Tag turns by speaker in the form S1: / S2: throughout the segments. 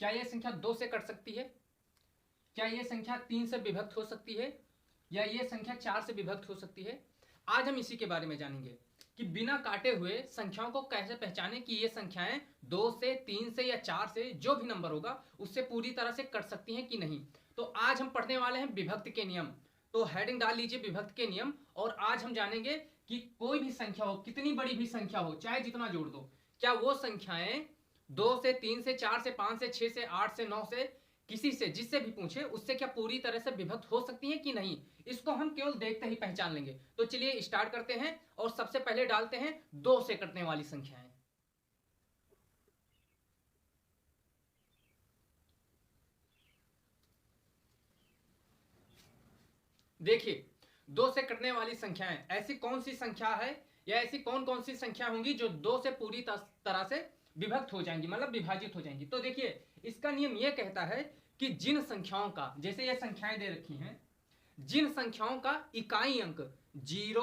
S1: क्या यह संख्या 2 से कट सकती है? क्या यह संख्या 3 से विभक्त हो सकती है? या यह संख्या 4 से विभक्त हो सकती है? आज हम इसी के बारे में जानेंगे कि बिना काटे हुए संख्याओं को कैसे पहचाने कि ये संख्याएं 2 से, 3 से या 4 से, जो भी नंबर होगा उससे पूरी तरह से कट सकती हैं कि नहीं। तो आज हम पढ़ने वाले हैं विभक्त के नियम। तो हेडिंग डाल लीजिए विभक्त के नियम। और आज हम जानेंगे कि कोई भी संख्या हो, कितनी बड़ी भी संख्या हो, चाहे जितना जोड़ दो, क्या वो संख्याएं 2 से, 3 से, 4 से, 5 से, 6 से, 8 से, 9 से, किसी से, जिससे भी पूछे उससे क्या पूरी तरह से विभक्त हो सकती हैं कि नहीं, इसको हम केवल देखते ही पहचान लेंगे। तो चलिए स्टार्ट करते हैं और सबसे पहले डालते हैं 2 से कटने वाली संख्याएं। देखिए 2 से कटने वाली संख्याएं ऐसी कौन सी संख्या है या ऐसी कौन कौन सी संख्या होंगी जो 2 से पूरी तरह से विभक्त हो जाएंगी, मतलब विभाजित हो जाएंगी। तो देखिए इसका नियम यह कहता है कि जिन संख्याओं का, जैसे ये संख्याएं दे रखी हैं, जिन संख्याओं का इकाई अंक 0,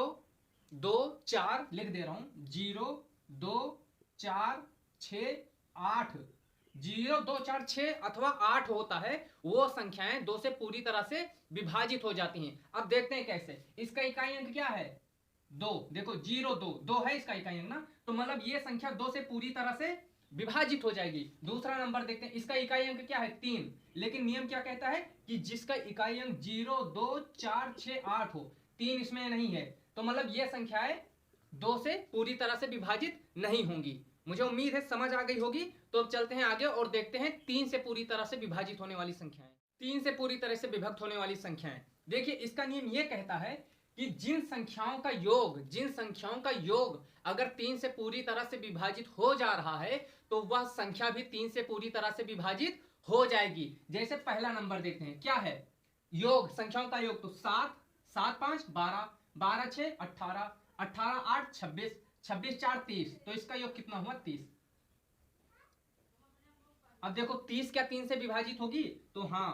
S1: 2, 4 लिख दे रहा हूं, 0, 2, 4, 6, 8, 0, 2, 4, 6 अथवा 8 होता है, वो संख्याएं 2 से पूरी तरह से विभाजित हो जाती हैं। अब देखते हैं कैसे। इसका इकाई अंक क्या है? 2। देखो 0, 2, 2 है इसका इकाई अंक ना, तो मतलब ये संख्या 2 से पूरी तरह से विभाजित हो जाएगी। दूसरा नंबर देखते हैं, इसका इकाई अंक क्या है? 3। लेकिन नियम क्या कहता है कि जिसका इकाई अंक 0, 2, 4, 6, 8 हो, 3 इसमें नहीं है, तो मतलब ये संख्याएं 2 से पूरी तरह से विभाजित नहीं होंगी। मुझे उम्मीद है समझ आ गई होगी। तो अब चलते हैं आगे और देखते हैं 3 से पूरी तरह से विभाजित होने वाली संख्याएं। 3 से पूरी तरह से विभक्त होने वाली संख्याएं, देखिए इसका नियम यह कहता है कि जिन संख्याओं का योग अगर 3 से पूरी तरह से विभाजित हो जा रहा है तो वह संख्या भी 3 से पूरी तरह से विभाजित हो जाएगी। जैसे पहला नंबर देखते हैं, क्या है योग, संख्याओं का योग, तो 7, 7, 5, 12, 12, 6, 18, 18, 8, 26, 26, 4, 30, तो इसका योग कितना हुआ? 30। अब देखो 30 क्या 3 से विभाजित होगी? तो हाँ,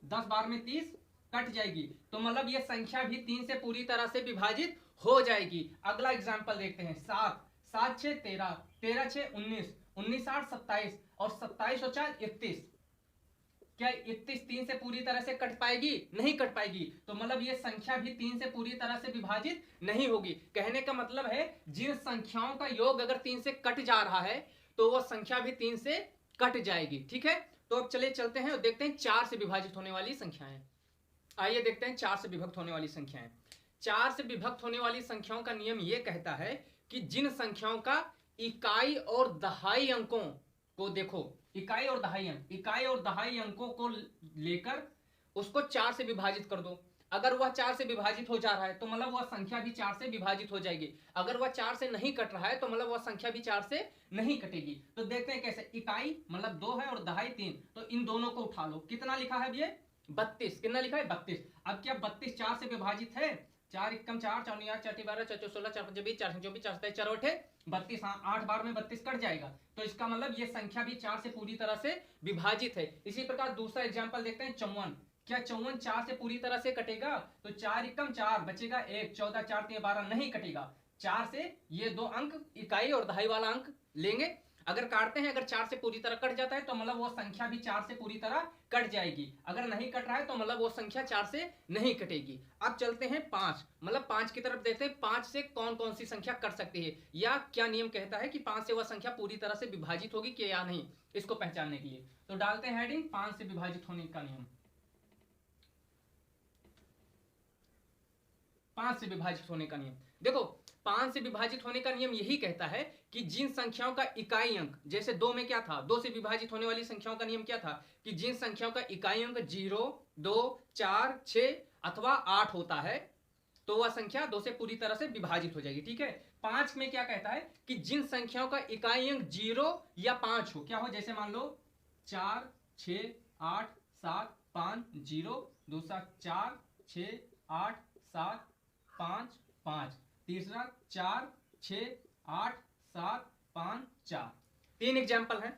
S1: 10 बार में 30 कट जाएगी, तो मतलब ये संख्या भी 3 से पूरी तरह से विभाजित हो जाएगी। अगला एग्जांपल देखते हैं, 7, 7, 6, 13, 13, 6, 19, 19, 8, 27 और 27 और 4, 31। क्या 31 3 से पूरी तरह से कट पाएगी? नहीं कट पाएगी, तो मतलब ये संख्या भी 3 से पूरी तरह से विभाजित नहीं होगी। कहने का मतलब है जिन संख्याओं का योग अगर 3 से कट जा रहा है तो वह संख्या भी 3 से कट जाएगी। ठीक है, तो अब चलिए चलते हैं और देखते हैं 4 से विभाजित होने वाली संख्याएं। आइए देखते हैं 4 से विभक्त होने वाली संख्याएं। 4 से विभक्त होने वाली संख्याओं का नियम यह कहता है कि जिन संख्याओं का इकाई और दहाई अंकों को, देखो इकाई और दहाई अंकों को लेकर उसको 4 से विभाजित कर दो। अगर वह 4 से विभाजित हो जा रहा है तो मतलब वह संख्या भी 4 से विभाजित हो जाएगी। अगर वह 4 से नहीं कट रहा है तो मतलब वह संख्या भी 4 से नहीं कटेगी। तो देखते हैं कैसे। इकाई मतलब 2 है और दहाई 3, तो इन दोनों को उठा लो। कितना लिखा है ये? 32। कितना लिखा है? 32। अब क्या 32 4 से विभाजित है? 4 एकम 4, 4 9 4 12, 4 16, 4 5 20, 4 24, 4 27, 4 8 32। हाँ, 8 बार में 32 कट जाएगा, तो इसका मतलब ये संख्या भी 4 से पूरी तरह से विभाजित है। इसी प्रकार दूसरा एग्जाम्पल देखते हैं, 54। क्या 54 4 से पूरी तरह से कटेगा? तो 4 एकम 4 बचेगा 1, 14, 4 3 12 नहीं कटेगा। 4 से ये दो अंक इकाई और दहाई वाला अंक लेंगे, अगर काटते हैं, अगर 4 से पूरी तरह कट जाता है तो मतलब वो संख्या भी 4 से पूरी तरह कट जाएगी। अगर नहीं कट रहा है तो मतलब वो संख्या 4 से नहीं कटेगी। अब चलते हैं 5, मतलब 5 की तरफ देखते हैं 5 से कौन कौन सी संख्या कट सकती है, या क्या नियम कहता है कि 5 से वह संख्या पूरी तरह से विभाजित होगी कि या नहीं, इसको पहचानने के लिए। तो डालते हैं हेडिंग 5 से विभाजित होने का नियम। 5 से विभाजित होने का नियम, देखो 5 से विभाजित होने का नियम यही कहता है कि जिन संख्याओं का इकाई अंक, जैसे 2 में क्या था, 2 से विभाजित होने वाली संख्याओं का नियम क्या था कि जिन संख्याओं का इकाई अंक 0, 2, 4, 6 अथवा 8 होता है तो वह संख्या 2 से पूरी तरह से विभाजित हो जाएगी। ठीक है, 5 में क्या कहता है कि जिन संख्याओं का इकाई अंक 0 या 5 हो, क्या हो, जैसे मान लो 4, 6, 8, 7, 5, 0, दूसरा 4, 6, 8, 7, 5, 5, तीसरा 4, 6, 8, 7, 5, 4। 3 एग्जाम्पल है।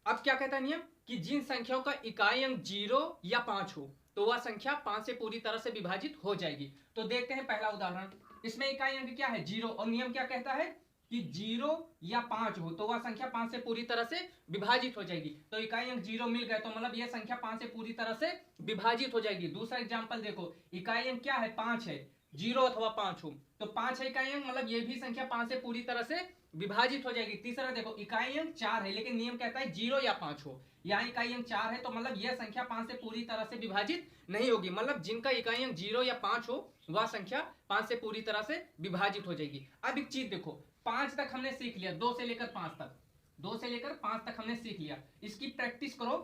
S1: अब क्या कहता है नियम कि जिन संख्याओं का इकाई अंक 0 या 5 हो तो वह संख्या 5 से पूरी तरह से विभाजित हो जाएगी। तो देखते हैं पहला उदाहरण। इसमें इकाई अंक क्या है? 0, और नियम क्या कहता है कि 0 या 5 हो तो वह संख्या 5 से पूरी तरह से विभाजित हो जाएगी। तो इकाई अंक 0 मिल गए तो मतलब यह संख्या 5 से पूरी तरह से विभाजित हो जाएगी। दूसरा एग्जांपल देखो, इकाई अंक क्या है, 5 है, 0 अथवा 5 हो तो 5 है इकाई अंक, मतलब ये भी संख्या 5 से पूरी तरह से विभाजित हो जाएगी। तीसरा देखो, इकाई अंक 4 है लेकिन नियम कहता है 0 या 5 हो, यहाँ इकाई अंक 4 है तो मतलब यह संख्या 5 से पूरी तरह से विभाजित नहीं होगी। मतलब जिनका इकाई अंक 0 या 5 हो वह संख्या 5 से पूरी तरह से विभाजित हो जाएगी। अब एक चीज देखो, 5 तक हमने सीख लिया, 2 से लेकर 5 तक, 2 से लेकर 5 तक हमने सीख लिया। इसकी प्रैक्टिस करो,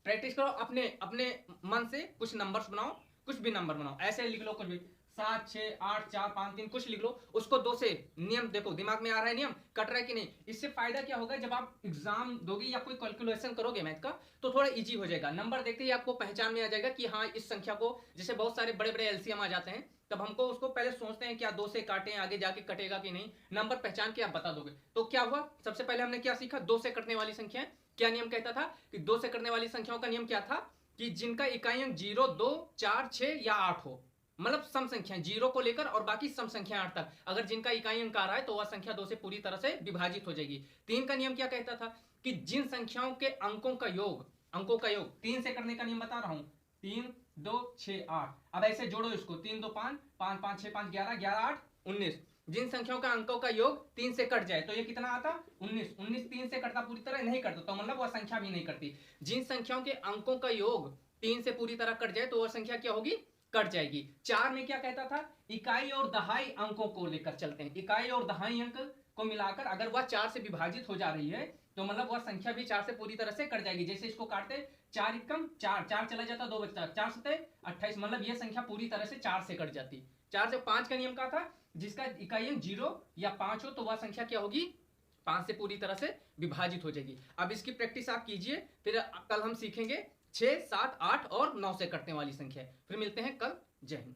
S1: प्रैक्टिस करो, अपने अपने मन से कुछ नंबर्स बनाओ, कुछ भी नंबर बनाओ, ऐसे लिख लो कुछ भी, 7 6 8 4 5 3 कुछ लिख लो, उसको 2 से नियम देखो दिमाग में आ रहा है, नियम कट रहा है कि नहीं। इससे फायदा क्या होगा, जब आप एग्जाम दोगे या कोई कैलकुलेशन करोगे मैथ का तो थोड़ा इजी हो जाएगा। नंबर देखते ही आपको पहचान में आ जाएगा कि हाँ इस संख्या को, जैसे बहुत सारे बड़े बड़े एलसीएम आ जाते हैं तब हमको उसको पहले सोचते हैं क्या 2 से काटें, आगे जाके कटेगा कि नहीं, नंबर पहचान के आप बता दोगे। तो क्या हुआ, सबसे पहले हमने क्या सीखा, 2 से कटने वाली संख्या। क्या नियम कहता था कि 2 से कटने वाली संख्याओं का नियम क्या था कि जिनका इकाई अंक 0 2 4 6 या 8 हो, मतलब सम संख्या 0 को लेकर और बाकी सम संख्या 8 तक, अगर जिनका इकाई अंक आ रहा है तो वह संख्या 2 से पूरी तरह से विभाजित हो जाएगी। 3 का नियम क्या कहता था कि जिन संख्याओं के अंकों का योग, 3 से करने का नियम बता रहा हूं, 3 2 6 8, अब ऐसे जोड़ो इसको, 3 2 5 5 5 6 5 11 11 8 19, जिन संख्याओं का अंकों का योग 3 से कट जाए तो ये कितना आता, 19, 19 3 से कटता पूरी तरह नहीं कटता तो मतलब वह संख्या भी नहीं कटती। जिन संख्याओं के अंकों का योग 3 से पूरी तरह कट जाए तो वह संख्या क्या होगी, कट जाएगी। 4 में क्या कहता था, इकाई और दहाई अंकों को लेकर चलते हैं, इकाई और दहाई अंक को मिलाकर अगर वह 4 से विभाजित हो जा रही है तो मतलब वह संख्या भी 4 से पूरी तरह से कट जाएगी। जैसे इसको काटते 4 एकम 4, 4 चला जाता 2 बचता, 4 सते 28, मतलब यह संख्या पूरी तरह से 4 से कट जाती। 4 से 5 का नियम क्या था, जिसका इकाई अंक 0 या 5 हो तो वह संख्या क्या होगी, 5 से पूरी तरह से विभाजित हो जाएगी। अब इसकी प्रैक्टिस आप कीजिए, फिर कल हम सीखेंगे 6 7 8 और 9 से कटने वाली संख्या। फिर मिलते हैं कल, जय हिंद।